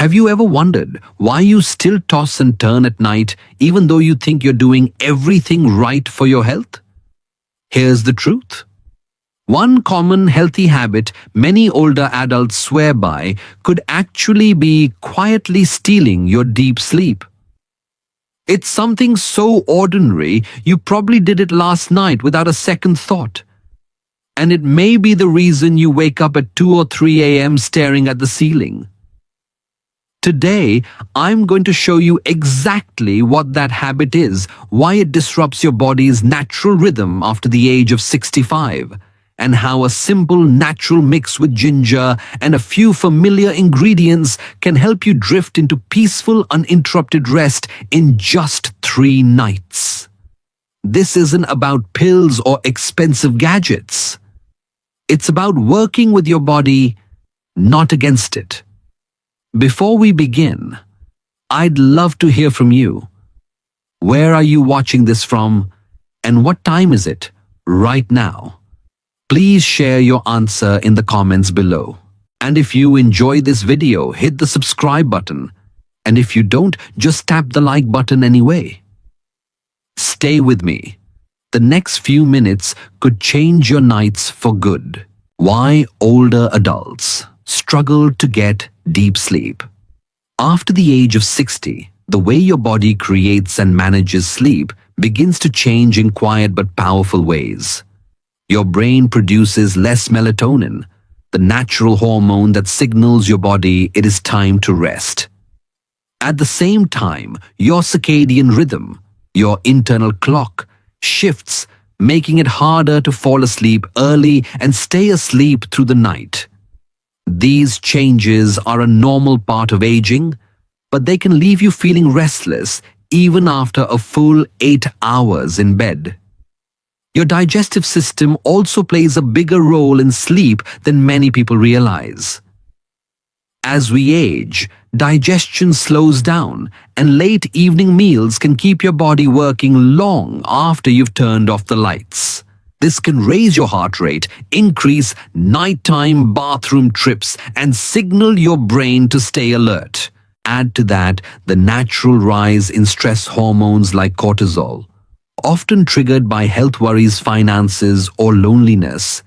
Have you ever wondered why you still toss and turn at night even though you think you're doing everything right for your health? Here's the truth. One common healthy habit many older adults swear by could actually be quietly stealing your deep sleep. It's something so ordinary you probably did it last night without a second thought. And it may be the reason you wake up at 2 or 3 a.m. staring at the ceiling. Today, I'm going to show you exactly what that habit is, why it disrupts your body's natural rhythm after the age of 65, and how a simple natural mix with ginger and a few familiar ingredients can help you drift into peaceful, uninterrupted rest in just 3 nights. This isn't about pills or expensive gadgets. It's about working with your body, not against it. Before we begin, I'd love to hear from you. Where are you watching this from, and what time is it right now? Please share your answer in the comments below. And if you enjoy this video, hit the subscribe button. And if you don't, just tap the like button anyway. Stay with me. The next few minutes could change your nights for good. Why older adults struggle to get deep sleep. After the age of 60, the way your body creates and manages sleep begins to change in quiet but powerful ways. Your brain produces less melatonin, the natural hormone that signals your body it is time to rest. At the same time, your circadian rhythm, your internal clock, shifts, making it harder to fall asleep early and stay asleep through the night. These changes are a normal part of aging, but they can leave you feeling restless even after a full 8 hours in bed. Your digestive system also plays a bigger role in sleep than many people realize. As we age, digestion slows down, and late evening meals can keep your body working long after you've turned off the lights. This can raise your heart rate, increase nighttime bathroom trips, and signal your brain to stay alert. Add to that the natural rise in stress hormones like cortisol, often triggered by health worries, finances, or loneliness,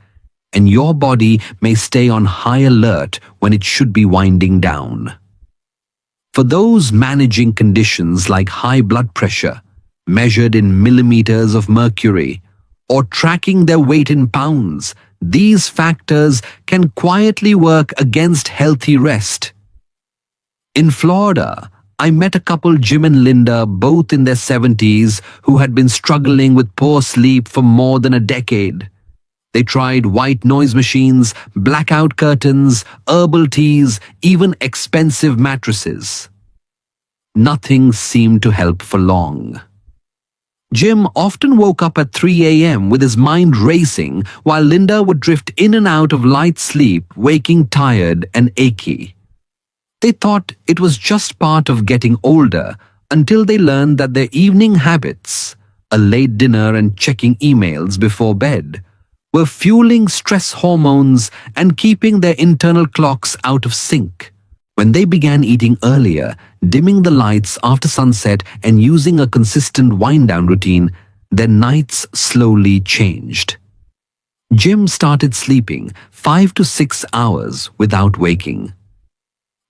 and your body may stay on high alert when it should be winding down. For those managing conditions like high blood pressure, measured in millimeters of mercury, or tracking their weight in pounds, these factors can quietly work against healthy rest. In Florida, I met a couple, Jim and Linda, both in their 70s, who had been struggling with poor sleep for more than a decade. They tried white noise machines, blackout curtains, herbal teas, even expensive mattresses. Nothing seemed to help for long. Jim often woke up at 3 a.m. with his mind racing, while Linda would drift in and out of light sleep, waking tired and achy. They thought it was just part of getting older until they learned that their evening habits, a late dinner and checking emails before bed, were fueling stress hormones and keeping their internal clocks out of sync. When they began eating earlier, dimming the lights after sunset, and using a consistent wind-down routine, their nights slowly changed. Jim started sleeping 5 to 6 hours without waking.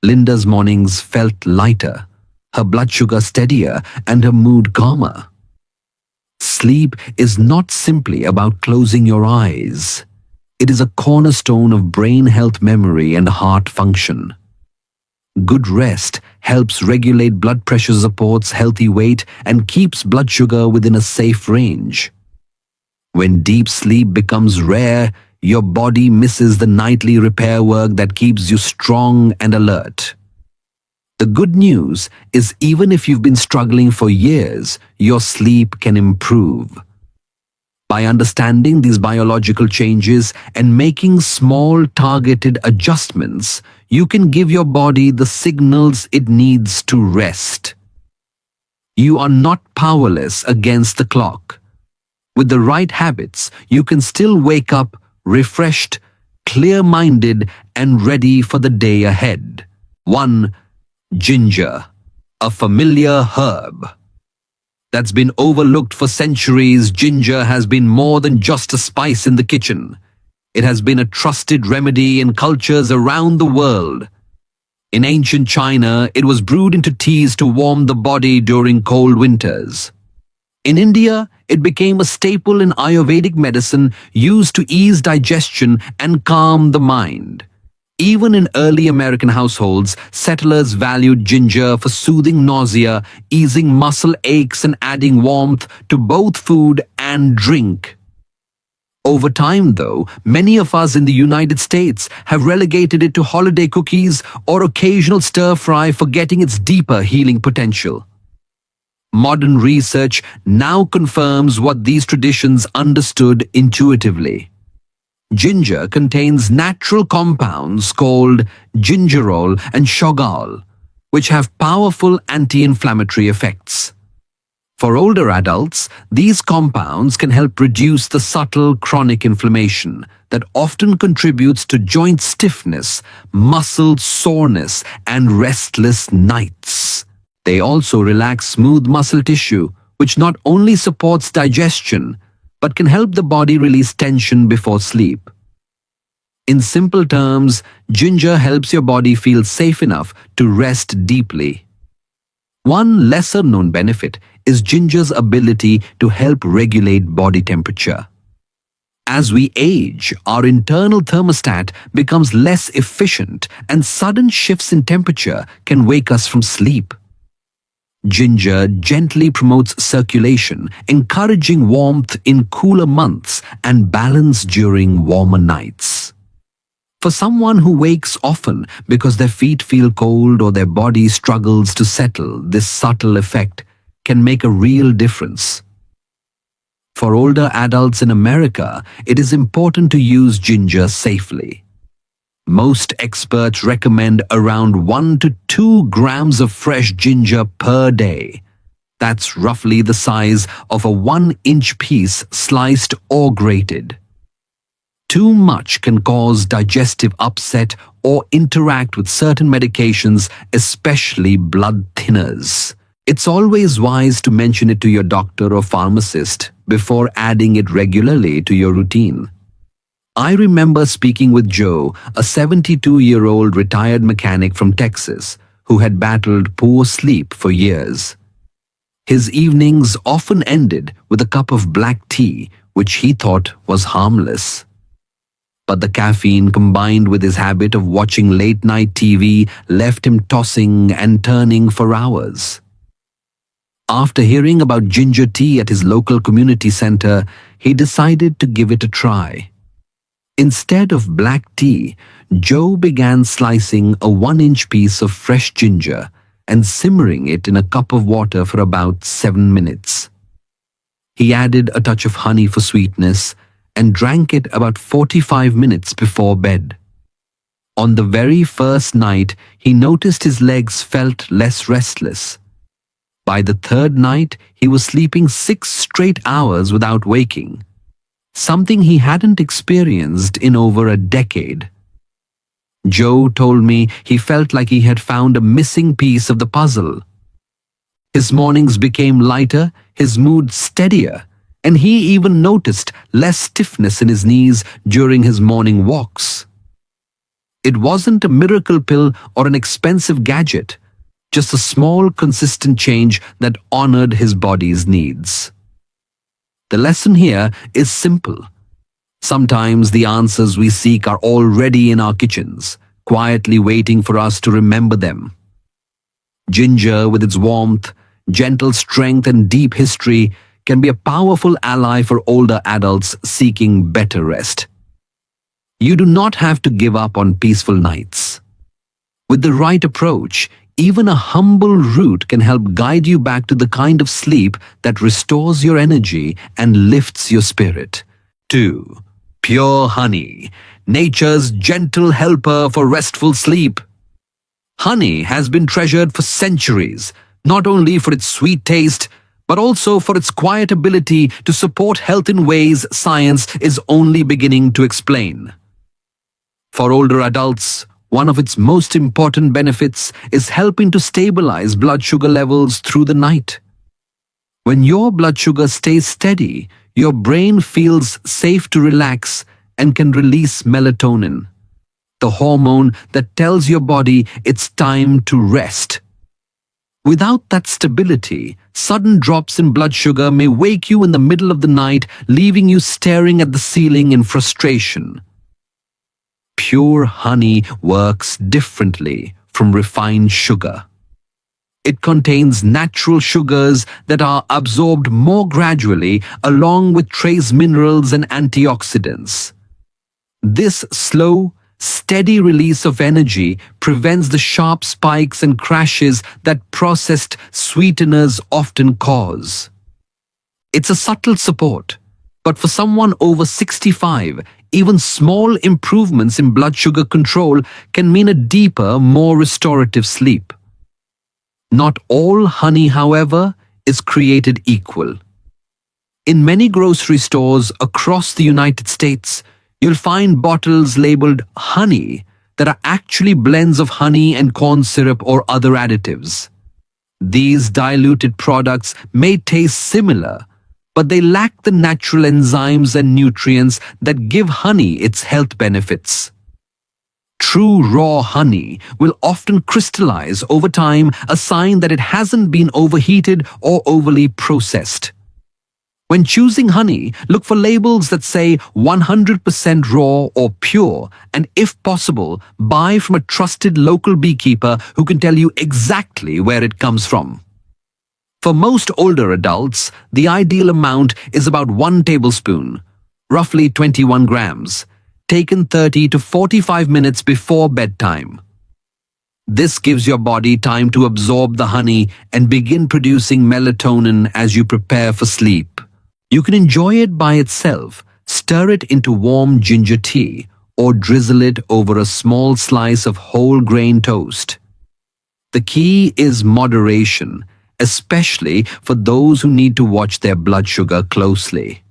Linda's mornings felt lighter, her blood sugar steadier, and her mood calmer. Sleep is not simply about closing your eyes. It is a cornerstone of brain health, memory, and heart function. Good rest helps regulate blood pressure, supports healthy weight, and keeps blood sugar within a safe range. When deep sleep becomes rare, your body misses the nightly repair work that keeps you strong and alert. The good news is, even if you've been struggling for years, your sleep can improve. By understanding these biological changes and making small targeted adjustments, you can give your body the signals it needs to rest. You are not powerless against the clock. With the right habits, you can still wake up refreshed, clear-minded, and ready for the day ahead. 1. Ginger, a familiar herb that's been overlooked for centuries. Ginger has been more than just a spice in the kitchen. It has been a trusted remedy in cultures around the world. In ancient China, it was brewed into teas to warm the body during cold winters. In India, it became a staple in Ayurvedic medicine, used to ease digestion and calm the mind. Even in early American households, settlers valued ginger for soothing nausea, easing muscle aches, and adding warmth to both food and drink. Over time, though, many of us in the United States have relegated it to holiday cookies or occasional stir-fry, forgetting its deeper healing potential. Modern research now confirms what these traditions understood intuitively. Ginger contains natural compounds called gingerol and shogal, which have powerful anti-inflammatory effects. For older adults, these compounds can help reduce the subtle chronic inflammation that often contributes to joint stiffness, muscle soreness, and restless nights. They also relax smooth muscle tissue, which not only supports digestion, but can help the body release tension before sleep. In simple terms, ginger helps your body feel safe enough to rest deeply. One lesser-known benefit is ginger's ability to help regulate body temperature. As we age, our internal thermostat becomes less efficient, and sudden shifts in temperature can wake us from sleep. Ginger gently promotes circulation, encouraging warmth in cooler months and balance during warmer nights. For someone who wakes often because their feet feel cold or their body struggles to settle, this subtle effect can make a real difference. For older adults in America, it is important to use ginger safely. Most experts recommend around 1 to 2 grams of fresh ginger per day. That's roughly the size of a 1-inch piece, sliced or grated. Too much can cause digestive upset or interact with certain medications, especially blood thinners. It's always wise to mention it to your doctor or pharmacist before adding it regularly to your routine. I remember speaking with Joe, a 72-year-old retired mechanic from Texas who had battled poor sleep for years. His evenings often ended with a cup of black tea, which he thought was harmless. But the caffeine, combined with his habit of watching late-night TV, left him tossing and turning for hours. After hearing about ginger tea at his local community center, he decided to give it a try. Instead of black tea, Joe began slicing a 1-inch piece of fresh ginger and simmering it in a cup of water for about 7 minutes. He added a touch of honey for sweetness and drank it about 45 minutes before bed. On the very first night, he noticed his legs felt less restless. By the third night, he was sleeping 6 straight hours without waking, something he hadn't experienced in over a decade. Joe told me he felt like he had found a missing piece of the puzzle. His mornings became lighter, his mood steadier, and he even noticed less stiffness in his knees during his morning walks. It wasn't a miracle pill or an expensive gadget, just a small, consistent change that honored his body's needs. The lesson here is simple. Sometimes the answers we seek are already in our kitchens, quietly waiting for us to remember them. Ginger, with its warmth, gentle strength, and deep history, can be a powerful ally for older adults seeking better rest. You do not have to give up on peaceful nights. With the right approach, even a humble root can help guide you back to the kind of sleep that restores your energy and lifts your spirit. 2. Pure honey, nature's gentle helper for restful sleep. Honey has been treasured for centuries, not only for its sweet taste, but also for its quiet ability to support health in ways science is only beginning to explain. For older adults, One of its most important benefits is helping to stabilize blood sugar levels through the night. When your blood sugar stays steady, your brain feels safe to relax and can release melatonin, the hormone that tells your body it's time to rest. Without that stability, sudden drops in blood sugar may wake you in the middle of the night, leaving you staring at the ceiling in frustration. Pure honey works differently from refined sugar. It contains natural sugars that are absorbed more gradually, along with trace minerals and antioxidants. This slow, steady release of energy prevents the sharp spikes and crashes that processed sweeteners often cause. It's a subtle support, but for someone over 65, even small improvements in blood sugar control can mean a deeper, more restorative sleep. Not all honey, however, is created equal. In many grocery stores across the United States, you'll find bottles labeled honey that are actually blends of honey and corn syrup or other additives. These diluted products may taste similar, but they lack the natural enzymes and nutrients that give honey its health benefits. True raw honey will often crystallize over time, a sign that it hasn't been overheated or overly processed. When choosing honey, look for labels that say 100% raw or pure, and if possible, buy from a trusted local beekeeper who can tell you exactly where it comes from. For most older adults, the ideal amount is about 1 tablespoon, roughly 21 grams, taken 30 to 45 minutes before bedtime. This gives your body time to absorb the honey and begin producing melatonin as you prepare for sleep. You can enjoy it by itself, stir it into warm ginger tea, or drizzle it over a small slice of whole grain toast. The key is moderation, especially for those who need to watch their blood sugar closely.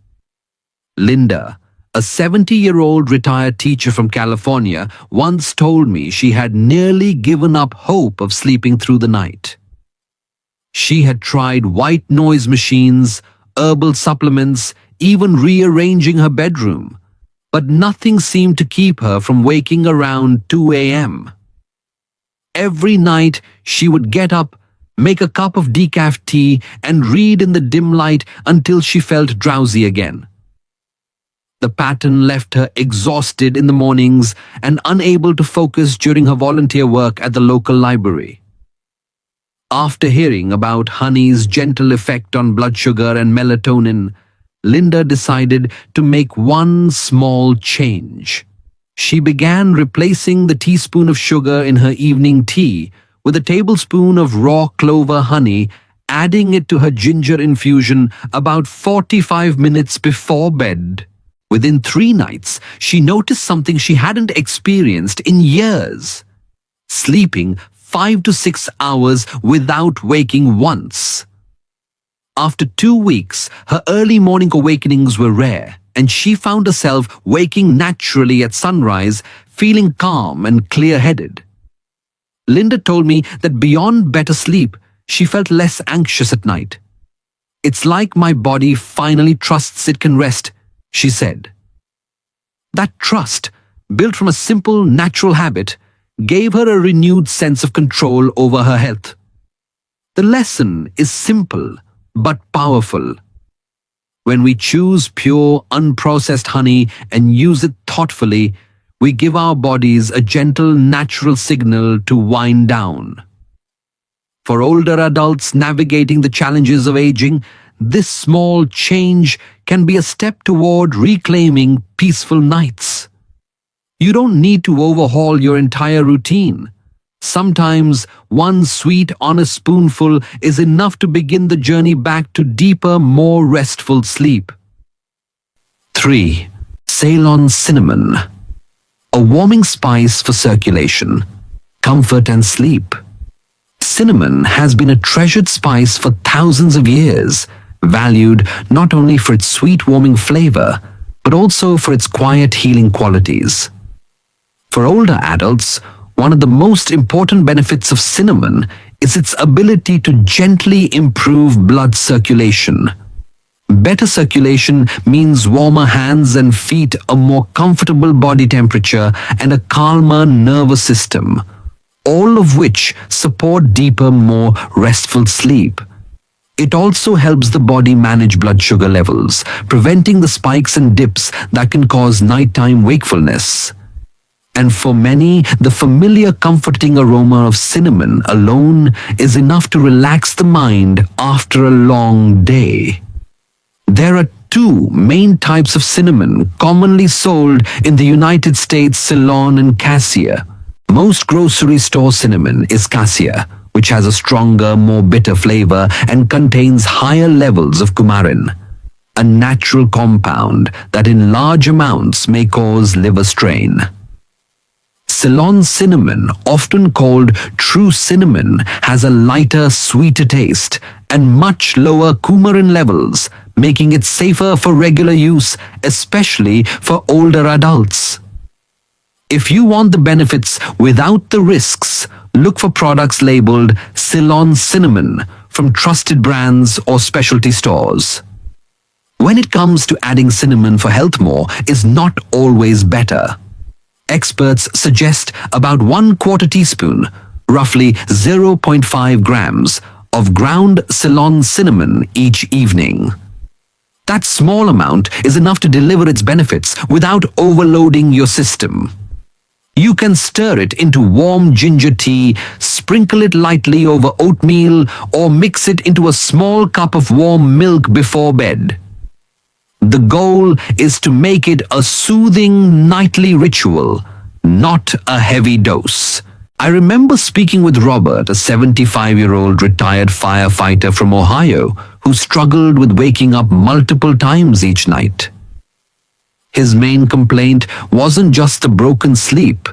Linda, a 70-year-old retired teacher from California, once told me she had nearly given up hope of sleeping through the night. She had tried white noise machines, herbal supplements, even rearranging her bedroom, but nothing seemed to keep her from waking around 2 a.m. Every night she would get up, make a cup of decaf tea, and read in the dim light until she felt drowsy again. The pattern left her exhausted in the mornings and unable to focus during her volunteer work at the local library. After hearing about honey's gentle effect on blood sugar and melatonin, Linda decided to make one small change. She began replacing the teaspoon of sugar in her evening tea with a tablespoon of raw clover honey, adding it to her ginger infusion about 45 minutes before bed. Within 3 nights, she noticed something she hadn't experienced in years: sleeping 5 to 6 hours without waking once. After 2 weeks, her early morning awakenings were rare, and she found herself waking naturally at sunrise, feeling calm and clear-headed. Linda told me that beyond better sleep, she felt less anxious at night. "It's like my body finally trusts it can rest," she said. That trust, built from a simple, natural habit, gave her a renewed sense of control over her health. The lesson is simple but powerful. When we choose pure, unprocessed honey and use it thoughtfully, we give our bodies a gentle, natural signal to wind down. For older adults navigating the challenges of aging, this small change can be a step toward reclaiming peaceful nights. You don't need to overhaul your entire routine. Sometimes one sweet, honest spoonful is enough to begin the journey back to deeper, more restful sleep. 3. Ceylon cinnamon. A warming spice for circulation, comfort and sleep. Cinnamon has been a treasured spice for thousands of years, valued not only for its sweet warming flavor, but also for its quiet healing qualities. For older adults, One of the most important benefits of cinnamon is its ability to gently improve blood circulation. Better circulation means warmer hands and feet, a more comfortable body temperature, and a calmer nervous system, all of which support deeper, more restful sleep. It also helps the body manage blood sugar levels, preventing the spikes and dips that can cause nighttime wakefulness. And for many, the familiar comforting aroma of cinnamon alone is enough to relax the mind after a long day. There are two main types of cinnamon commonly sold in the United States: Ceylon and Cassia. Most grocery store cinnamon is Cassia, which has a stronger, more bitter flavor and contains higher levels of coumarin, a natural compound that in large amounts may cause liver strain. Ceylon cinnamon, often called true cinnamon, has a lighter, sweeter taste and much lower coumarin levels, making it safer for regular use, especially for older adults. If you want the benefits without the risks, look for products labeled Ceylon cinnamon from trusted brands or specialty stores. When it comes to adding cinnamon for health, more is not always better. Experts suggest about 1/4 teaspoon, roughly 0.5 grams, of ground Ceylon cinnamon each evening. That small amount is enough to deliver its benefits without overloading your system. You can stir it into warm ginger tea, sprinkle it lightly over oatmeal, or mix it into a small cup of warm milk before bed. The goal is to make it a soothing nightly ritual, not a heavy dose. I remember speaking with Robert, a 75-year-old retired firefighter from Ohio, who struggled with waking up multiple times each night. His main complaint wasn't just the broken sleep.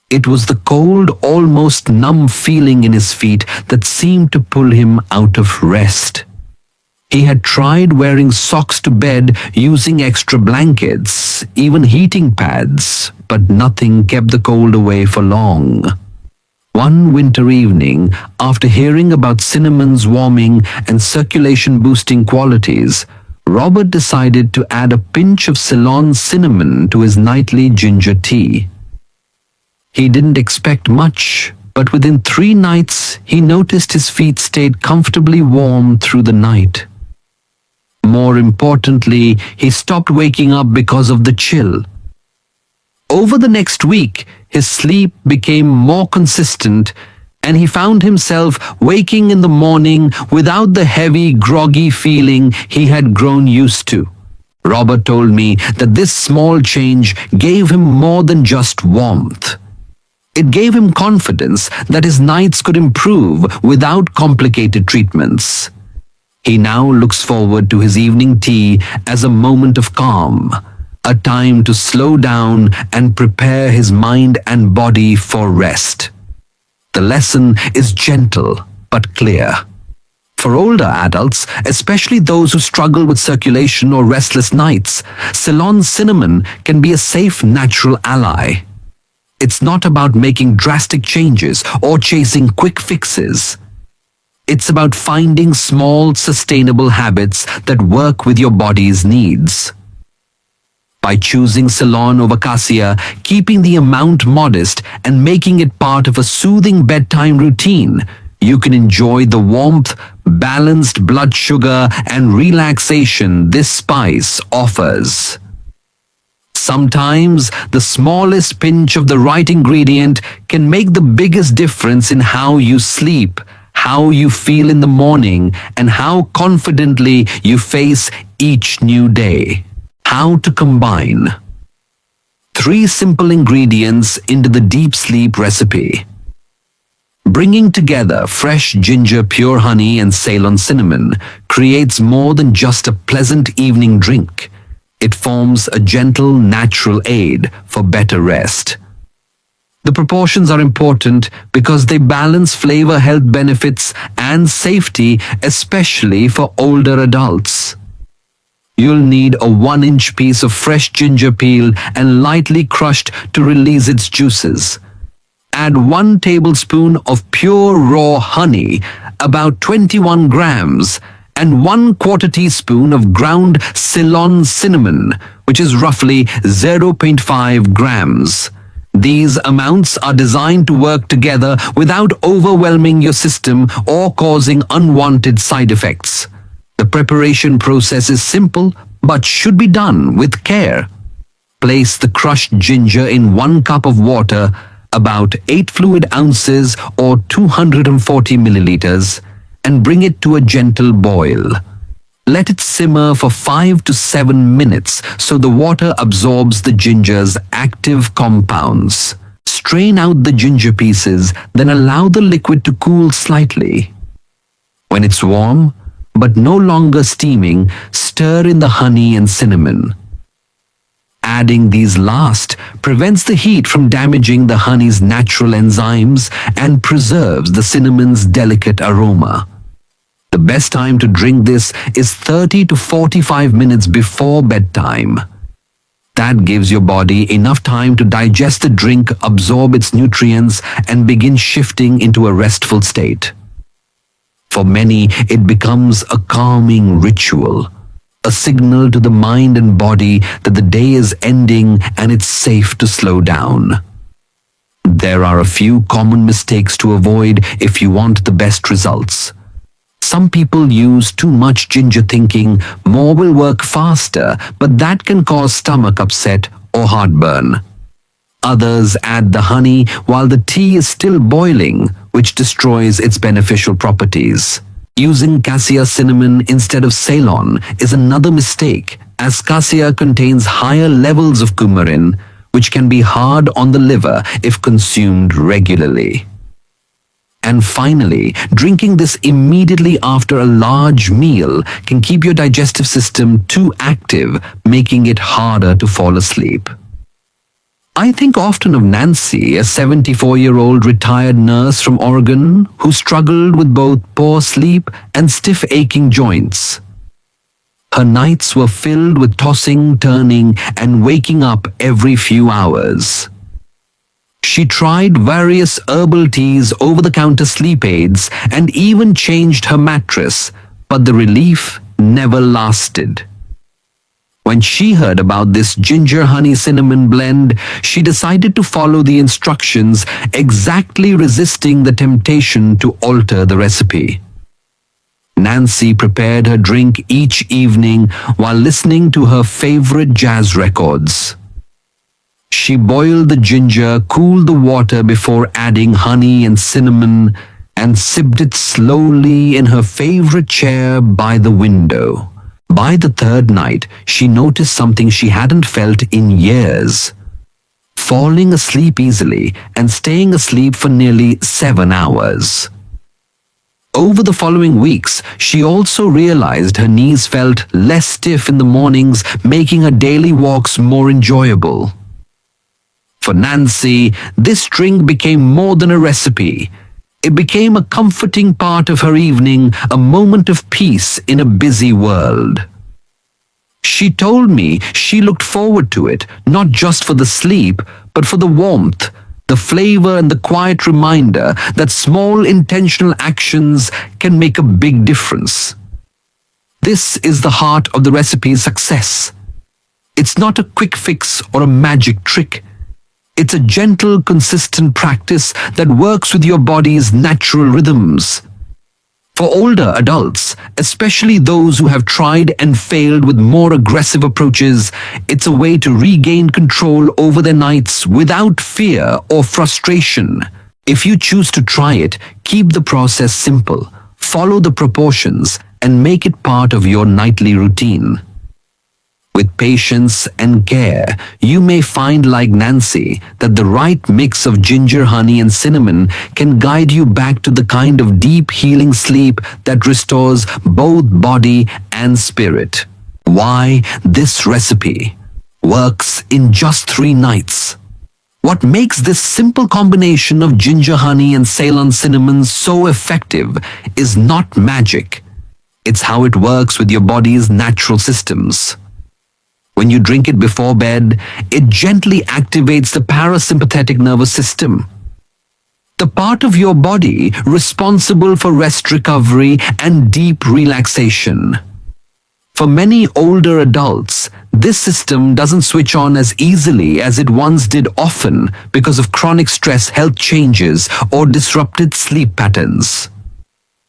It was the cold, almost numb feeling in his feet that seemed to pull him out of rest. He had tried wearing socks to bed, using extra blankets, even heating pads, but nothing kept the cold away for long. One winter evening, after hearing about cinnamon's warming and circulation-boosting qualities, Robert decided to add a pinch of Ceylon cinnamon to his nightly ginger tea. He didn't expect much, but within 3 nights, he noticed his feet stayed comfortably warm through the night. More importantly, he stopped waking up because of the chill. Over the next week, his sleep became more consistent, and he found himself waking in the morning without the heavy, groggy feeling he had grown used to. Robert told me that this small change gave him more than just warmth. It gave him confidence that his nights could improve without complicated treatments. He now looks forward to his evening tea as a moment of calm, a time to slow down and prepare his mind and body for rest. The lesson is gentle but clear. For older adults, especially those who struggle with circulation or restless nights, Ceylon cinnamon can be a safe, natural ally. It's not about making drastic changes or chasing quick fixes. It's about finding small, sustainable habits that work with your body's needs. By choosing Ceylon over Cassia, keeping the amount modest, and making it part of a soothing bedtime routine, you can enjoy the warmth, balanced blood sugar, and relaxation this spice offers. Sometimes the smallest pinch of the right ingredient can make the biggest difference in how you sleep, how you feel in the morning, and how confidently you face each new day. How to combine 3 simple ingredients into the deep sleep recipe. Bringing together fresh ginger, pure honey, and Ceylon cinnamon creates more than just a pleasant evening drink. It forms a gentle, natural aid for better rest. The proportions are important because they balance flavor, health benefits, and safety, especially for older adults. You'll need a 1-inch piece of fresh ginger peel and lightly crushed to release its juices. add 1 tablespoon of pure raw honey, about 21 grams, and 1/4 teaspoon of ground Ceylon cinnamon, which is roughly 0.5 grams. These amounts are designed to work together without overwhelming your system or causing unwanted side effects. The preparation process is simple but should be done with care. Place the crushed ginger in 1 cup of water, about 8 fluid ounces or 240 milliliters, and bring it to a gentle boil. Let it simmer for 5 to 7 minutes so the water absorbs the ginger's active compounds. Strain out the ginger pieces, then allow the liquid to cool slightly. When it's warm, but no longer steaming, stir in the honey and cinnamon. Adding these last prevents the heat from damaging the honey's natural enzymes and preserves the cinnamon's delicate aroma. The best time to drink this is 30 to 45 minutes before bedtime. That gives your body enough time to digest the drink, absorb its nutrients, and begin shifting into a restful state. For many, it becomes a calming ritual, a signal to the mind and body that the day is ending and it's safe to slow down. There are a few common mistakes to avoid if you want the best results. Some people use too much ginger thinking more will work faster, but that can cause stomach upset or heartburn. Others add the honey while the tea is still boiling, which destroys its beneficial properties. Using cassia cinnamon instead of Ceylon is another mistake, as cassia contains higher levels of coumarin, which can be hard on the liver if consumed regularly. And finally, drinking this immediately after a large meal can keep your digestive system too active, making it harder to fall asleep. I think often of Nancy, a 74-year-old retired nurse from Oregon who struggled with both poor sleep and stiff aching joints. Her nights were filled with tossing, turning, and waking up every few hours. She tried various herbal teas, over-the-counter sleep aids, and even changed her mattress, but the relief never lasted. When she heard about this ginger-honey-cinnamon blend, she decided to follow the instructions, exactly resisting the temptation to alter the recipe. Nancy prepared her drink each evening while listening to her favorite jazz records. She boiled the ginger, cooled the water before adding honey and cinnamon, and sipped it slowly in her favorite chair by the window. By the 3rd night, she noticed something she hadn't felt in years: falling asleep easily and staying asleep for nearly 7 hours. Over the following weeks, she also realized her knees felt less stiff in the mornings, making her daily walks more enjoyable. For Nancy, this drink became more than a recipe. It became a comforting part of her evening, a moment of peace in a busy world. She told me she looked forward to it, not just for the sleep, but for the warmth, the flavor, and the quiet reminder that small intentional actions can make a big difference. This is the heart of the recipe's success. It's not a quick fix or a magic trick. It's a gentle, consistent practice that works with your body's natural rhythms. For older adults, especially those who have tried and failed with more aggressive approaches, it's a way to regain control over their nights without fear or frustration. If you choose to try it, keep the process simple, follow the proportions, and make it part of your nightly routine. With patience and care, you may find, like Nancy, that the right mix of ginger, honey, and cinnamon can guide you back to the kind of deep healing sleep that restores both body and spirit. Why this recipe works in just 3 nights. What makes this simple combination of ginger, honey, and Ceylon cinnamon so effective is not magic. It's how it works with your body's natural systems. When you drink it before bed, it gently activates the parasympathetic nervous system. the part of your body responsible for rest recovery and deep relaxation. For many older adults, this system doesn't switch on as easily as it once did, often because of chronic stress, health changes, or disrupted sleep patterns.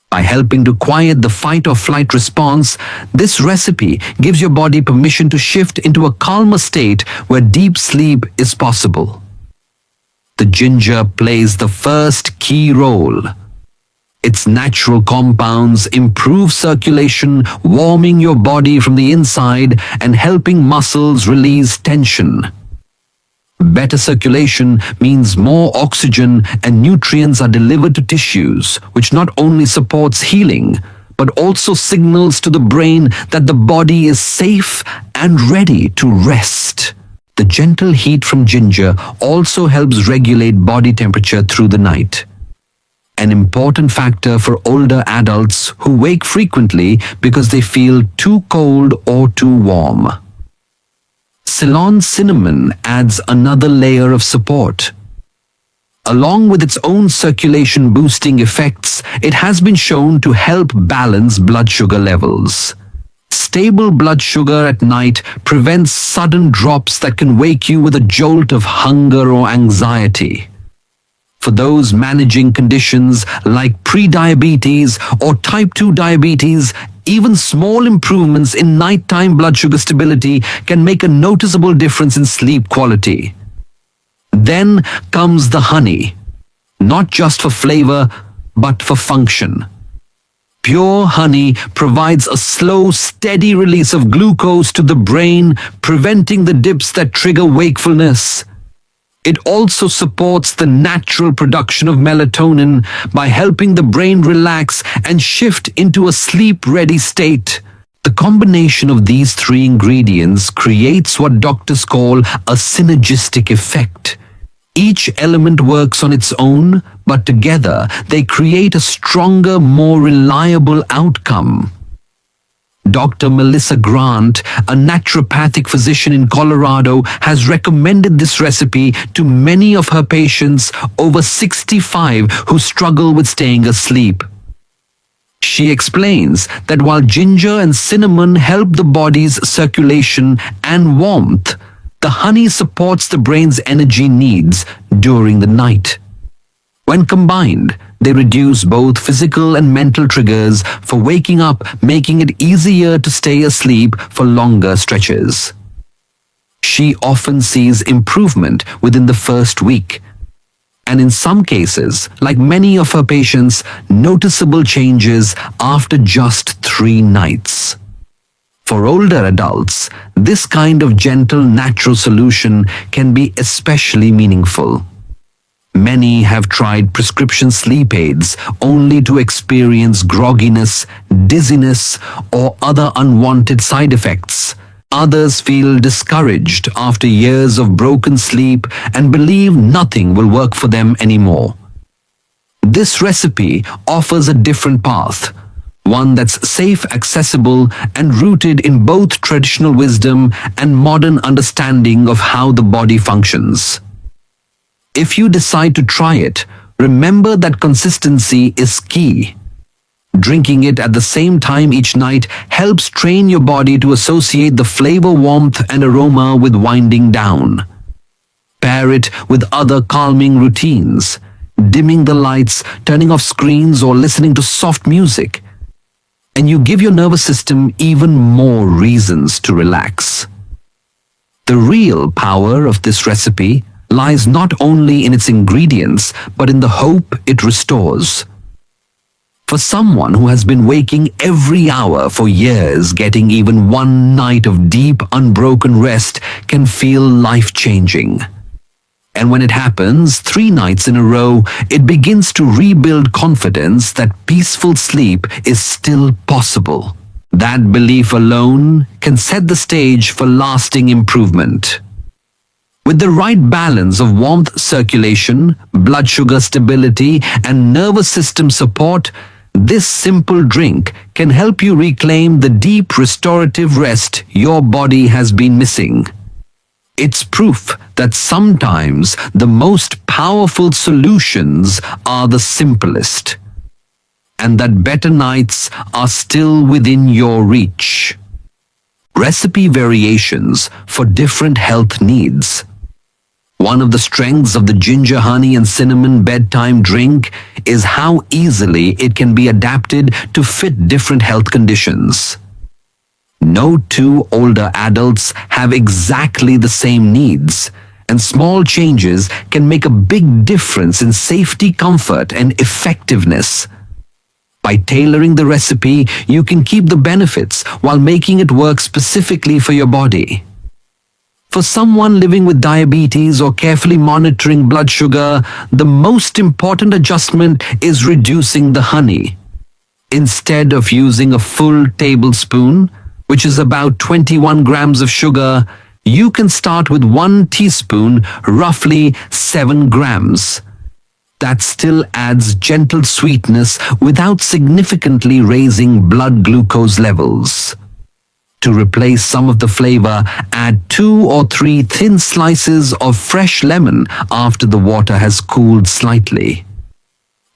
By helping to quiet the fight or flight response, this recipe gives your body permission to shift into a calmer state where deep sleep is possible. The ginger plays the first key role. Its natural compounds improve circulation, warming your body from the inside and helping muscles release tension. Better circulation means more oxygen and nutrients are delivered to tissues, which not only supports healing, but also signals to the brain that the body is safe and ready to rest. The gentle heat from ginger also helps regulate body temperature through the night. An important factor for older adults who wake frequently because they feel too cold or too warm. Ceylon cinnamon adds another layer of support. Along with its own circulation boosting effects, it has been shown to help balance blood sugar levels. Stable blood sugar at night prevents sudden drops that can wake you with a jolt of hunger or anxiety. For those managing conditions like prediabetes or type 2 diabetes, even small improvements in nighttime blood sugar stability can make a noticeable difference in sleep quality. Then comes the honey, not just for flavor, but for function. Pure honey provides a slow, steady release of glucose to the brain, preventing the dips that trigger wakefulness. It also supports the natural production of melatonin by helping the brain relax and shift into a sleep-ready state. The combination of these three ingredients creates what doctors call a synergistic effect. Each element works on its own, but together they create a stronger, more reliable outcome. Dr. Melissa Grant, a naturopathic physician in Colorado, has recommended this recipe to many of her patients over 65 who struggle with staying asleep. She explains that while ginger and cinnamon help the body's circulation and warmth, the honey supports the brain's energy needs during the night. When combined, they reduce both physical and mental triggers for waking up, making it easier to stay asleep for longer stretches. She often sees improvement within the first week, and in some cases, like many of her patients, noticeable changes after just 3 nights. For older adults, this kind of gentle, natural solution can be especially meaningful. Many have tried prescription sleep aids only to experience grogginess, dizziness, or other unwanted side effects. Others feel discouraged after years of broken sleep and believe nothing will work for them anymore. This recipe offers a different path, one that's safe, accessible, and rooted in both traditional wisdom and modern understanding of how the body functions. If you decide to try it, remember that consistency is key. Drinking it at the same time each night helps train your body to associate the flavor, warmth, and aroma with winding down. Pair it with other calming routines, dimming the lights, turning off screens, or listening to soft music, and you give your nervous system even more reasons to relax. The real power of this recipe lies not only in its ingredients, but in the hope it restores. For someone who has been waking every hour for years, getting even one night of deep, unbroken rest can feel life-changing. And when it happens 3 nights in a row, it begins to rebuild confidence that peaceful sleep is still possible. That belief alone can set the stage for lasting improvement. With the right balance of warmth, circulation, blood sugar stability, and nervous system support, this simple drink can help you reclaim the deep restorative rest your body has been missing. It's proof that sometimes the most powerful solutions are the simplest, and that better nights are still within your reach. Recipe variations for different health needs. One of the strengths of the ginger, honey, and cinnamon bedtime drink is how easily it can be adapted to fit different health conditions. No two older adults have exactly the same needs, and small changes can make a big difference in safety, comfort, and effectiveness. By tailoring the recipe, you can keep the benefits while making it work specifically for your body. For someone living with diabetes or carefully monitoring blood sugar, the most important adjustment is reducing the honey. Instead of using a full tablespoon, which is about 21 grams of sugar, you can start with 1 teaspoon, roughly 7 grams. That still adds gentle sweetness without significantly raising blood glucose levels. To replace some of the flavor, add 2 or 3 thin slices of fresh lemon after the water has cooled slightly.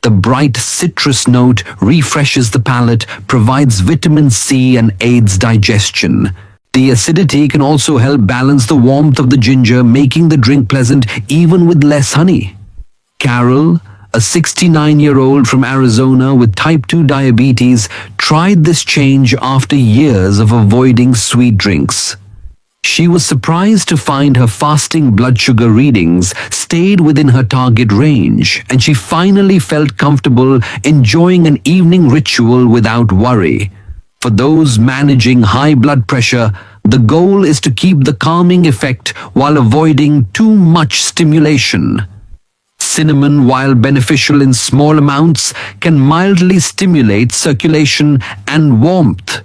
The bright citrus note refreshes the palate, provides vitamin C, and aids digestion. The acidity can also help balance the warmth of the ginger, making the drink pleasant even with less honey. Carol, a 69-year-old from Arizona with type 2 diabetes, tried this change after years of avoiding sweet drinks. She was surprised to find her fasting blood sugar readings stayed within her target range, and she finally felt comfortable enjoying an evening ritual without worry. For those managing high blood pressure, the goal is to keep the calming effect while avoiding too much stimulation. Cinnamon, while beneficial in small amounts, can mildly stimulate circulation and warmth.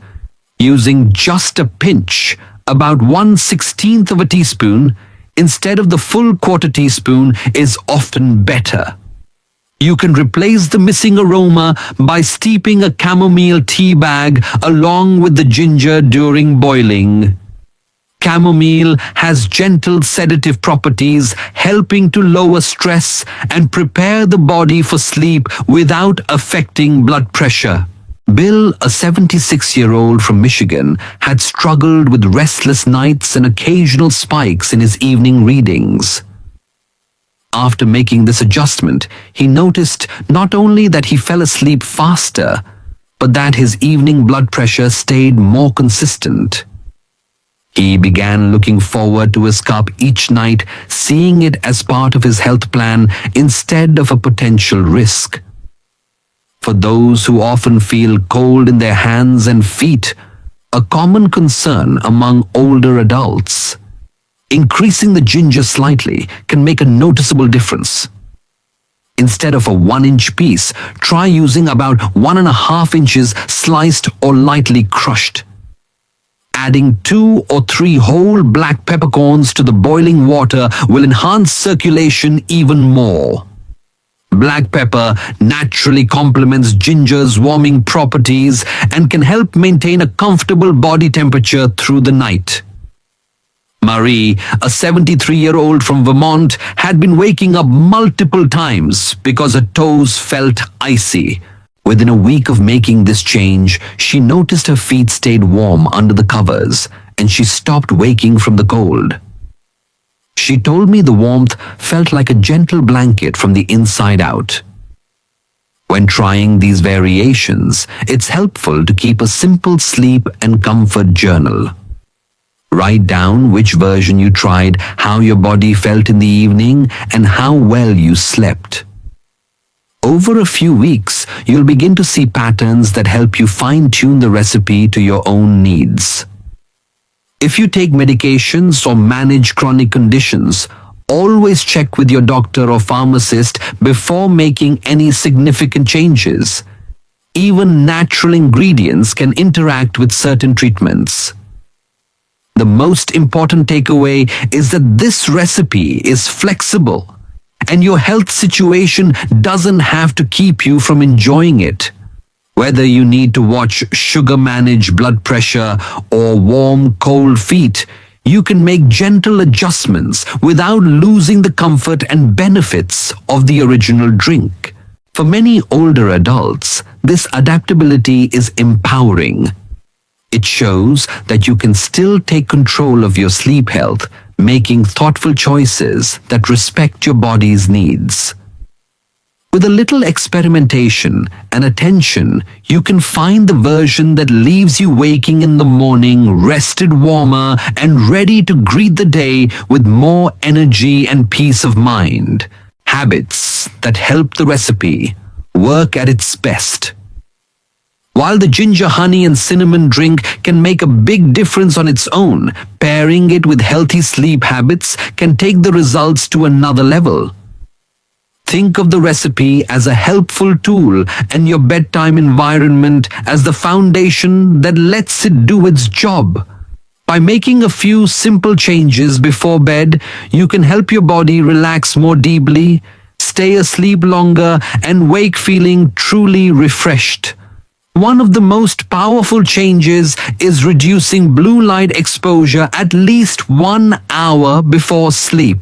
Using just a pinch, about 1/16 of a teaspoon, instead of the full quarter teaspoon, is often better. You can replace the missing aroma by steeping a chamomile tea bag along with the ginger during boiling. Chamomile has gentle sedative properties, helping to lower stress and prepare the body for sleep without affecting blood pressure. Bill, a 76-year-old from Michigan, had struggled with restless nights and occasional spikes in his evening readings. After making this adjustment, he noticed not only that he fell asleep faster, but that his evening blood pressure stayed more consistent. He began looking forward to his cup each night, seeing it as part of his health plan instead of a potential risk. For those who often feel cold in their hands and feet, a common concern among older adults, increasing the ginger slightly can make a noticeable difference. Instead of a 1-inch piece, try using about 1.5 inches sliced or lightly crushed. Adding 2 or 3 whole black peppercorns to the boiling water will enhance circulation even more. Black pepper naturally complements ginger's warming properties and can help maintain a comfortable body temperature through the night. Marie, a 73-year-old from Vermont, had been waking up multiple times because her toes felt icy. Within a week of making this change, she noticed her feet stayed warm under the covers, and she stopped waking from the cold. She told me the warmth felt like a gentle blanket from the inside out. When trying these variations, it's helpful to keep a simple sleep and comfort journal. Write down which version you tried, how your body felt in the evening, and how well you slept. Over a few weeks, you'll begin to see patterns that help you fine-tune the recipe to your own needs. If you take medications or manage chronic conditions, always check with your doctor or pharmacist before making any significant changes. Even natural ingredients can interact with certain treatments. The most important takeaway is that this recipe is flexible, and your health situation doesn't have to keep you from enjoying it. Whether you need to watch sugar manage blood pressure or warm cold feet, you can make gentle adjustments without losing the comfort and benefits of the original drink. For many older adults, this adaptability is empowering. It shows that you can still take control of your sleep health, making thoughtful choices that respect your body's needs. With a little experimentation and attention, you can find the version that leaves you waking in the morning, rested, warmer, and ready to greet the day with more energy and peace of mind. Habits that help the recipe work at its best. While the ginger, honey, and cinnamon drink can make a big difference on its own, pairing it with healthy sleep habits can take the results to another level. Think of the recipe as a helpful tool and your bedtime environment as the foundation that lets it do its job. By making a few simple changes before bed, you can help your body relax more deeply, stay asleep longer, and wake feeling truly refreshed. One of the most powerful changes is reducing blue light exposure at least 1 hour before sleep.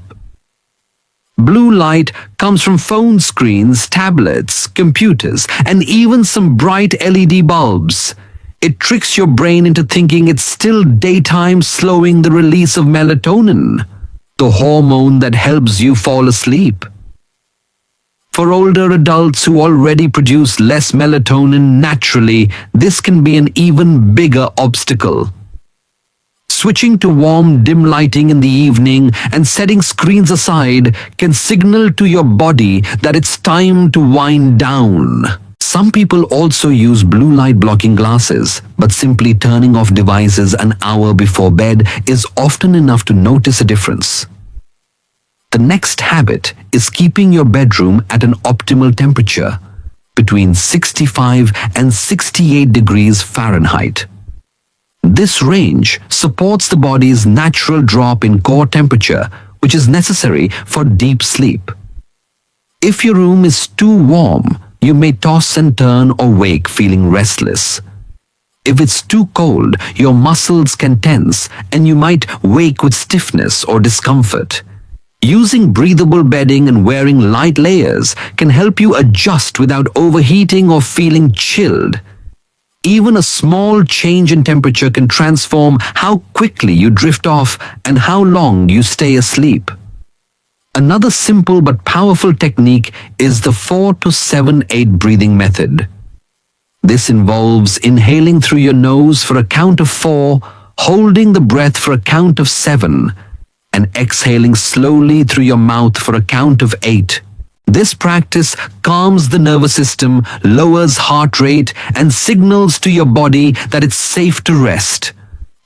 Blue light comes from phone screens, tablets, computers, and even some bright LED bulbs. It tricks your brain into thinking it's still daytime, slowing the release of melatonin, the hormone that helps you fall asleep. For older adults who already produce less melatonin naturally, this can be an even bigger obstacle. Switching to warm, dim lighting in the evening and setting screens aside can signal to your body that it's time to wind down. Some people also use blue light blocking glasses, but simply turning off devices an hour before bed is often enough to notice a difference. The next habit is keeping your bedroom at an optimal temperature, between 65 and 68 degrees Fahrenheit. This range supports the body's natural drop in core temperature, which is necessary for deep sleep. If your room is too warm, you may toss and turn or wake feeling restless. If it's too cold, your muscles can tense and you might wake with stiffness or discomfort. Using breathable bedding and wearing light layers can help you adjust without overheating or feeling chilled. Even a small change in temperature can transform how quickly you drift off and how long you stay asleep. Another simple but powerful technique is the 4 to 7-8 breathing method. This involves inhaling through your nose for a count of 4, holding the breath for a count of 7, and exhaling slowly through your mouth for a count of 8. This practice calms the nervous system, lowers heart rate, and signals to your body that it's safe to rest.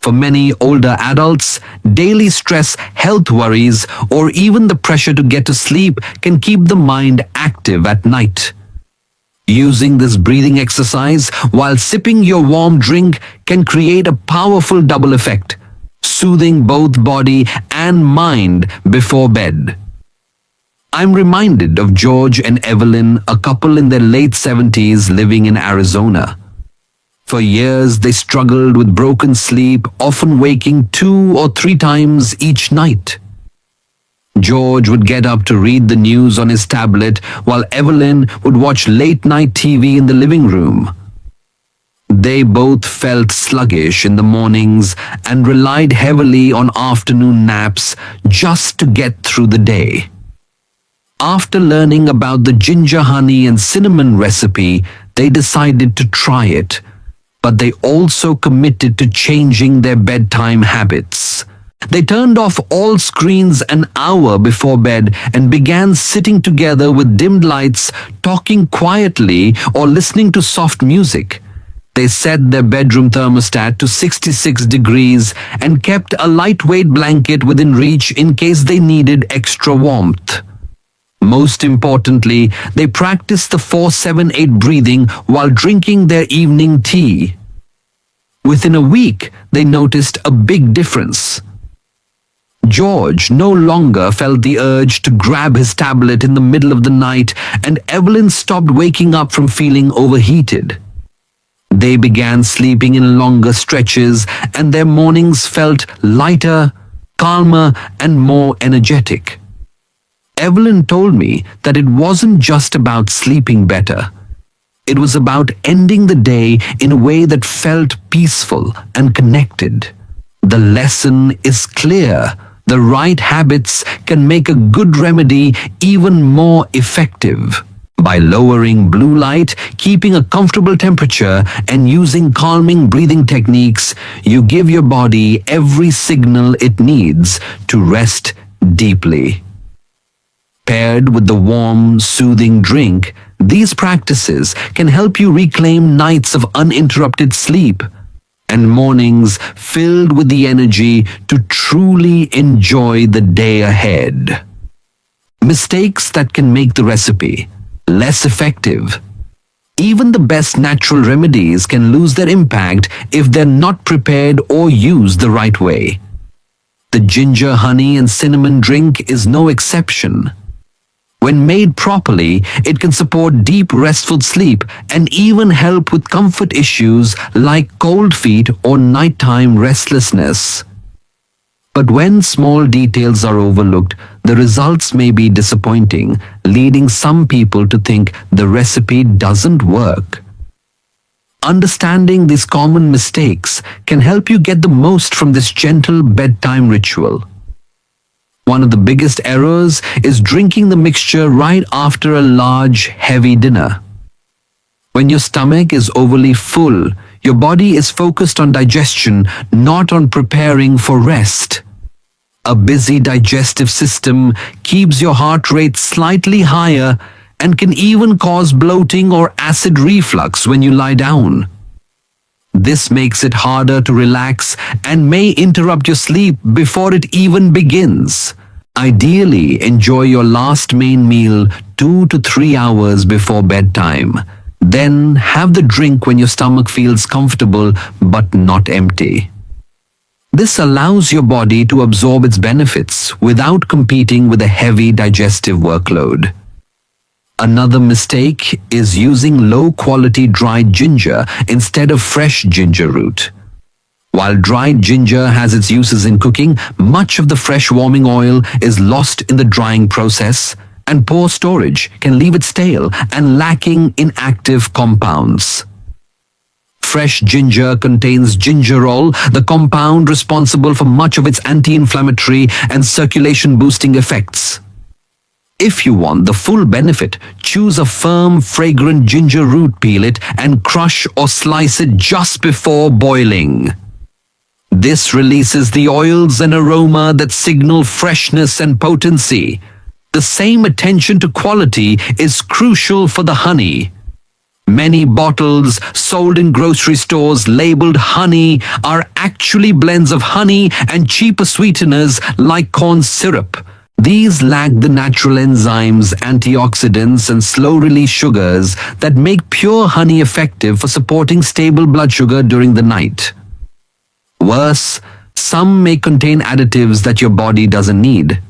For many older adults, daily stress, health worries, or even the pressure to get to sleep can keep the mind active at night. Using this breathing exercise while sipping your warm drink can create a powerful double effect, soothing both body and mind before bed. I'm reminded of George and Evelyn, a couple in their late 70s living in Arizona. For years, they struggled with broken sleep, often waking 2 or 3 times each night. George would get up to read the news on his tablet, while Evelyn would watch late-night TV in the living room. They both felt sluggish in the mornings and relied heavily on afternoon naps just to get through the day. After learning about the ginger, honey, and cinnamon recipe, they decided to try it, but they also committed to changing their bedtime habits. They turned off all screens an hour before bed and began sitting together with dimmed lights, talking quietly or listening to soft music. They set their bedroom thermostat to 66 degrees and kept a lightweight blanket within reach in case they needed extra warmth. Most importantly, they practiced the 4-7-8 breathing while drinking their evening tea. Within a week, they noticed a big difference. George no longer felt the urge to grab his tablet in the middle of the night, and Evelyn stopped waking up from feeling overheated. They began sleeping in longer stretches, and their mornings felt lighter, calmer, and more energetic. Evelyn told me that it wasn't just about sleeping better. It was about ending the day in a way that felt peaceful and connected. The lesson is clear. The right habits can make a good remedy even more effective. By lowering blue light, keeping a comfortable temperature, and using calming breathing techniques, you give your body every signal it needs to rest deeply. Paired with the warm, soothing drink, these practices can help you reclaim nights of uninterrupted sleep and mornings filled with the energy to truly enjoy the day ahead. Mistakes that can make the recipe less effective. Even the best natural remedies can lose their impact if they're not prepared or used the right way. The ginger, honey, and cinnamon drink is no exception. When made properly, it can support deep, restful sleep and even help with comfort issues like cold feet or nighttime restlessness. But when small details are overlooked, the results may be disappointing, leading some people to think the recipe doesn't work. Understanding these common mistakes can help you get the most from this gentle bedtime ritual. One of the biggest errors is drinking the mixture right after a large, heavy dinner. When your stomach is overly full, your body is focused on digestion, not on preparing for rest. A busy digestive system keeps your heart rate slightly higher and can even cause bloating or acid reflux when you lie down. This makes it harder to relax and may interrupt your sleep before it even begins. Ideally, enjoy your last main meal 2 to 3 hours before bedtime. Then have the drink when your stomach feels comfortable but not empty. This allows your body to absorb its benefits without competing with a heavy digestive workload. Another mistake is using low-quality dried ginger instead of fresh ginger root. While dried ginger has its uses in cooking, much of the fresh warming oil is lost in the drying process, and poor storage can leave it stale and lacking in active compounds. Fresh ginger contains gingerol, the compound responsible for much of its anti-inflammatory and circulation-boosting effects. If you want the full benefit, choose a firm, fragrant ginger root, peel it, and crush or slice it just before boiling. This releases the oils and aroma that signal freshness and potency. The same attention to quality is crucial for the honey. Many bottles sold in grocery stores labeled honey are actually blends of honey and cheaper sweeteners like corn syrup. These lack the natural enzymes, antioxidants, and slow-release sugars that make pure honey effective for supporting stable blood sugar during the night. Worse, some may contain additives that your body doesn't need.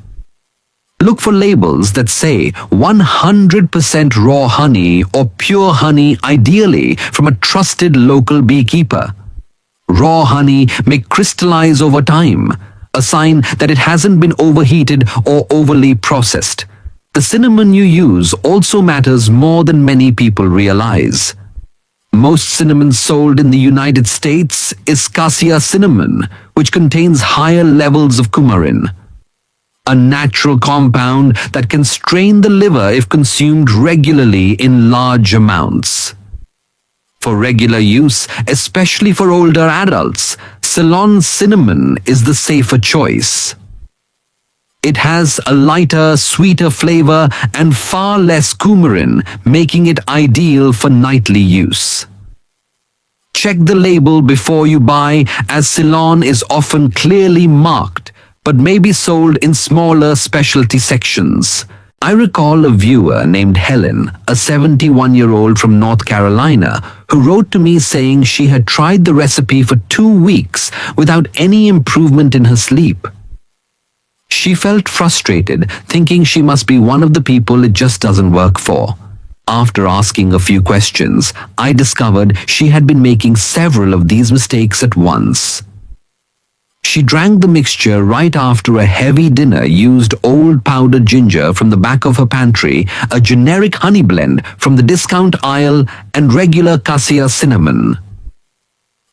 Look for labels that say 100% raw honey or pure honey, ideally from a trusted local beekeeper. Raw honey may crystallize over time, a sign that it hasn't been overheated or overly processed. The cinnamon you use also matters more than many people realize. Most cinnamon sold in the United States is cassia cinnamon, which contains higher levels of coumarin, a natural compound that can strain the liver if consumed regularly in large amounts. For regular use, especially for older adults, Ceylon cinnamon is the safer choice. It has a lighter, sweeter flavor and far less coumarin, making it ideal for nightly use. Check the label before you buy, as Ceylon is often clearly marked, but may be sold in smaller specialty sections. I recall a viewer named Helen, a 71-year-old from North Carolina, who wrote to me saying she had tried the recipe for 2 weeks without any improvement in her sleep. She felt frustrated, thinking she must be one of the people it just doesn't work for. After asking a few questions, I discovered she had been making several of these mistakes at once. She drank the mixture right after a heavy dinner, used old powdered ginger from the back of her pantry, a generic honey blend from the discount aisle, and regular cassia cinnamon.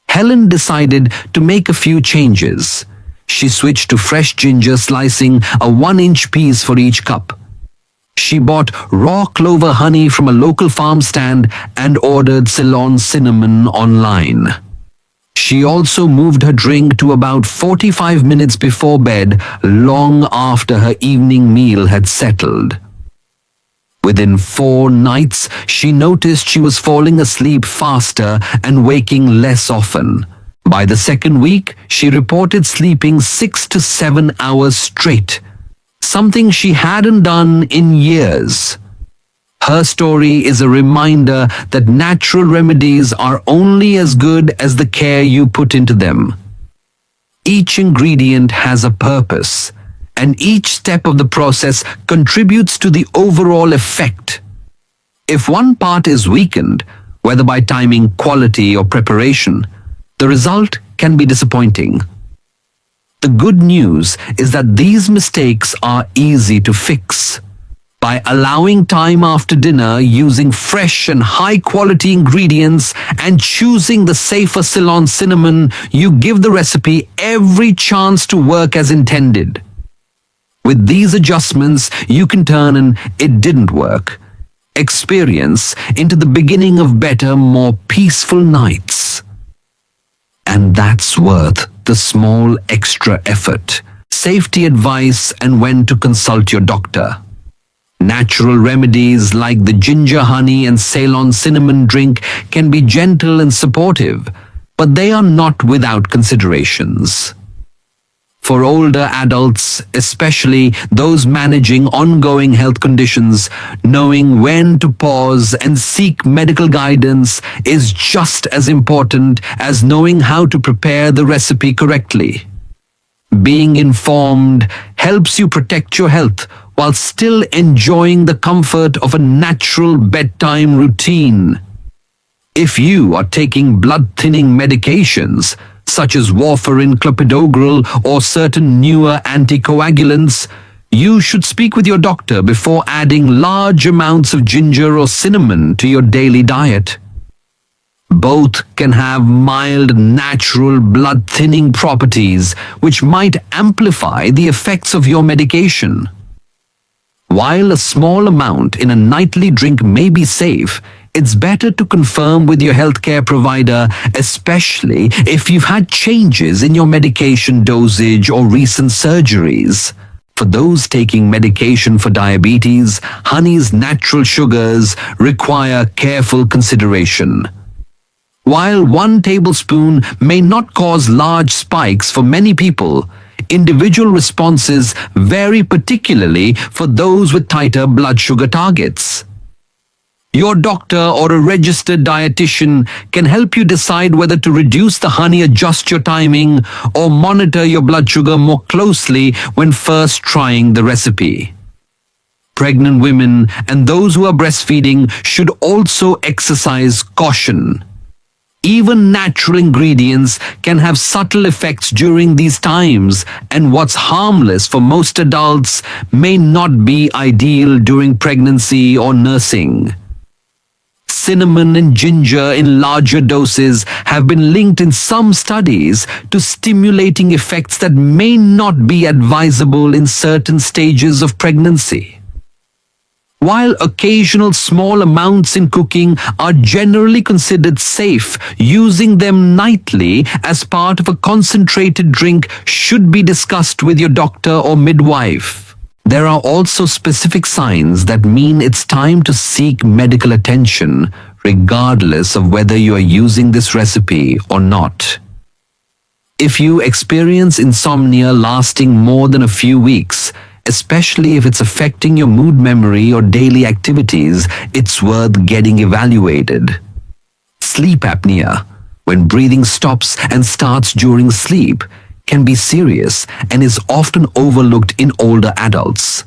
Helen decided to make a few changes. She switched to fresh ginger, slicing a 1-inch piece for each cup. She bought raw clover honey from a local farm stand and ordered Ceylon cinnamon online. She also moved her drink to about 45 minutes before bed, long after her evening meal had settled. Within 4 nights, she noticed she was falling asleep faster and waking less often. By the second week, she reported sleeping 6 to 7 hours straight, something she hadn't done in years. Her story is a reminder that natural remedies are only as good as the care you put into them. Each ingredient has a purpose, and each step of the process contributes to the overall effect. If one part is weakened, whether by timing, quality, or preparation, the result can be disappointing. The good news is that these mistakes are easy to fix. By allowing time after dinner, using fresh and high-quality ingredients, and choosing the safer Ceylon cinnamon, you give the recipe every chance to work as intended. With these adjustments, you can turn an "it didn't work" experience into the beginning of better, more peaceful nights. And that's worth the small extra effort. Safety advice and when to consult your doctor. Natural remedies like the ginger honey and Ceylon cinnamon drink can be gentle and supportive, but they are not without considerations. For older adults, especially those managing ongoing health conditions, knowing when to pause and seek medical guidance is just as important as knowing how to prepare the recipe correctly. Being informed helps you protect your health while still enjoying the comfort of a natural bedtime routine. If you are taking blood-thinning medications, such as warfarin, clopidogrel, or certain newer anticoagulants, you should speak with your doctor before adding large amounts of ginger or cinnamon to your daily diet. Both can have mild natural blood-thinning properties, which might amplify the effects of your medication. While a small amount in a nightly drink may be safe, it's better to confirm with your healthcare provider, especially if you've had changes in your medication dosage or recent surgeries. For those taking medication for diabetes, honey's natural sugars require careful consideration. While 1 tablespoon may not cause large spikes for many people, individual responses vary, particularly for those with tighter blood sugar targets. Your doctor or a registered dietitian can help you decide whether to reduce the honey, adjust your timing, or monitor your blood sugar more closely when first trying the recipe. Pregnant women and those who are breastfeeding should also exercise caution. Even natural ingredients can have subtle effects during these times, and what's harmless for most adults may not be ideal during pregnancy or nursing. Cinnamon and ginger in larger doses have been linked in some studies to stimulating effects that may not be advisable in certain stages of pregnancy. While occasional small amounts in cooking are generally considered safe, using them nightly as part of a concentrated drink should be discussed with your doctor or midwife. There are also specific signs that mean it's time to seek medical attention, regardless of whether you are using this recipe or not. If you experience insomnia lasting more than a few weeks, especially if it's affecting your mood, memory, or daily activities, it's worth getting evaluated. Sleep apnea, when breathing stops and starts during sleep, can be serious and is often overlooked in older adults.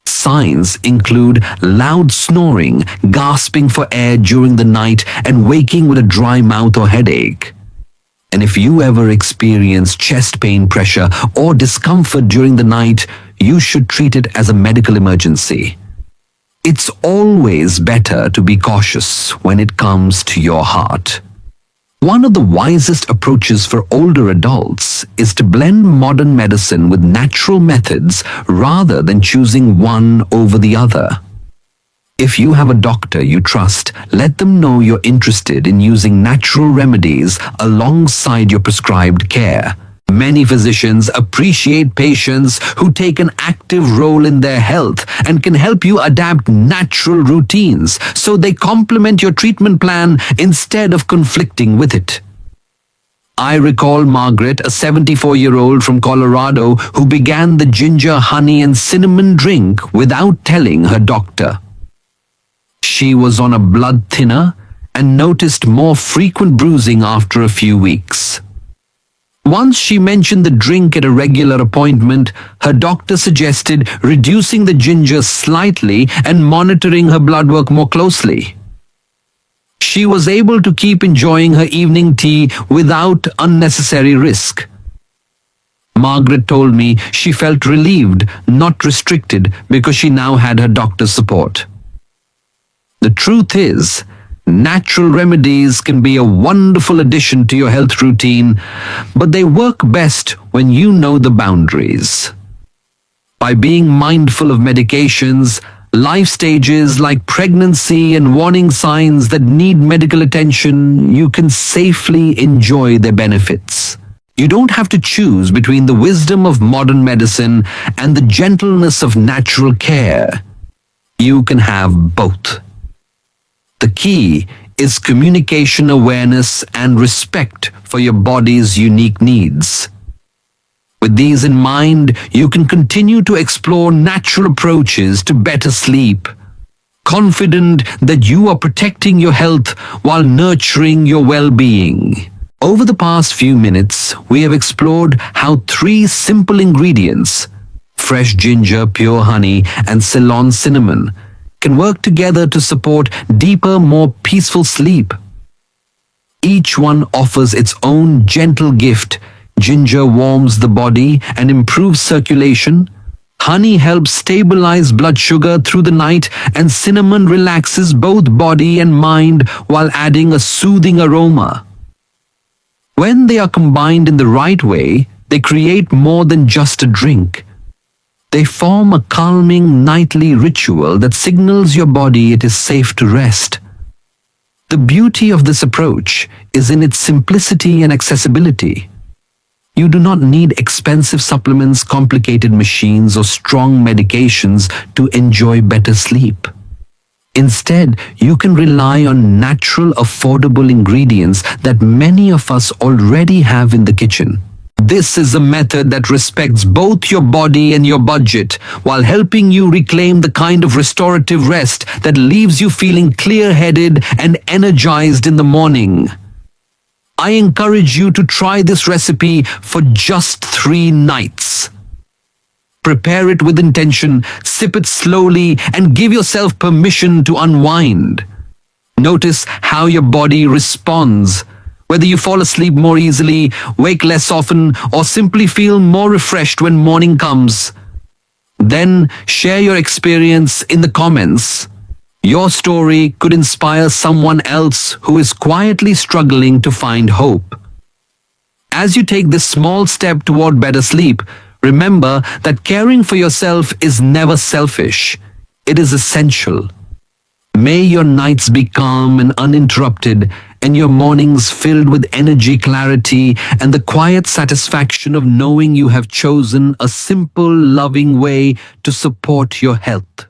Signs include loud snoring, gasping for air during the night, and waking with a dry mouth or headache. And if you ever experience chest pain, pressure, or discomfort during the night, you should treat it as a medical emergency. It's always better to be cautious when it comes to your heart. One of the wisest approaches for older adults is to blend modern medicine with natural methods rather than choosing one over the other. If you have a doctor you trust, let them know you're interested in using natural remedies alongside your prescribed care. Many physicians appreciate patients who take an active role in their health and can help you adapt natural routines so they complement your treatment plan instead of conflicting with it. I recall Margaret, a 74-year-old from Colorado who began the ginger, honey and cinnamon drink without telling her doctor. She was on a blood thinner and noticed more frequent bruising after a few weeks. Once she mentioned the drink at a regular appointment, her doctor suggested reducing the ginger slightly and monitoring her blood work more closely. She was able to keep enjoying her evening tea without unnecessary risk. Margaret told me she felt relieved, not restricted, because she now had her doctor's support. The truth is, natural remedies can be a wonderful addition to your health routine, but they work best when you know the boundaries. By being mindful of medications, life stages like pregnancy and warning signs that need medical attention, you can safely enjoy their benefits. You don't have to choose between the wisdom of modern medicine and the gentleness of natural care. You can have both. The key is communication awareness and respect for your body's unique needs. With these in mind, you can continue to explore natural approaches to better sleep, confident that you are protecting your health while nurturing your well-being. Over the past few minutes, we have explored how 3 simple ingredients, fresh ginger, pure honey, and Ceylon cinnamon, can work together to support deeper, more peaceful sleep. Each one offers its own gentle gift. Ginger warms the body and improves circulation. Honey helps stabilize blood sugar through the night, and cinnamon relaxes both body and mind while adding a soothing aroma. When they are combined in the right way, they create more than just a drink. They form a calming nightly ritual that signals your body it is safe to rest. The beauty of this approach is in its simplicity and accessibility. You do not need expensive supplements, complicated machines, or strong medications to enjoy better sleep. Instead, you can rely on natural, affordable ingredients that many of us already have in the kitchen. This is a method that respects both your body and your budget, while helping you reclaim the kind of restorative rest that leaves you feeling clear-headed and energized in the morning. I encourage you to try this recipe for just 3 nights. Prepare it with intention, sip it slowly, and give yourself permission to unwind. Notice how your body responds. Whether you fall asleep more easily, wake less often, or simply feel more refreshed when morning comes. Then share your experience in the comments. Your story could inspire someone else who is quietly struggling to find hope. As you take this small step toward better sleep, remember that caring for yourself is never selfish. It is essential. May your nights be calm and uninterrupted, and your mornings filled with energy, clarity, and the quiet satisfaction of knowing you have chosen a simple, loving way to support your health.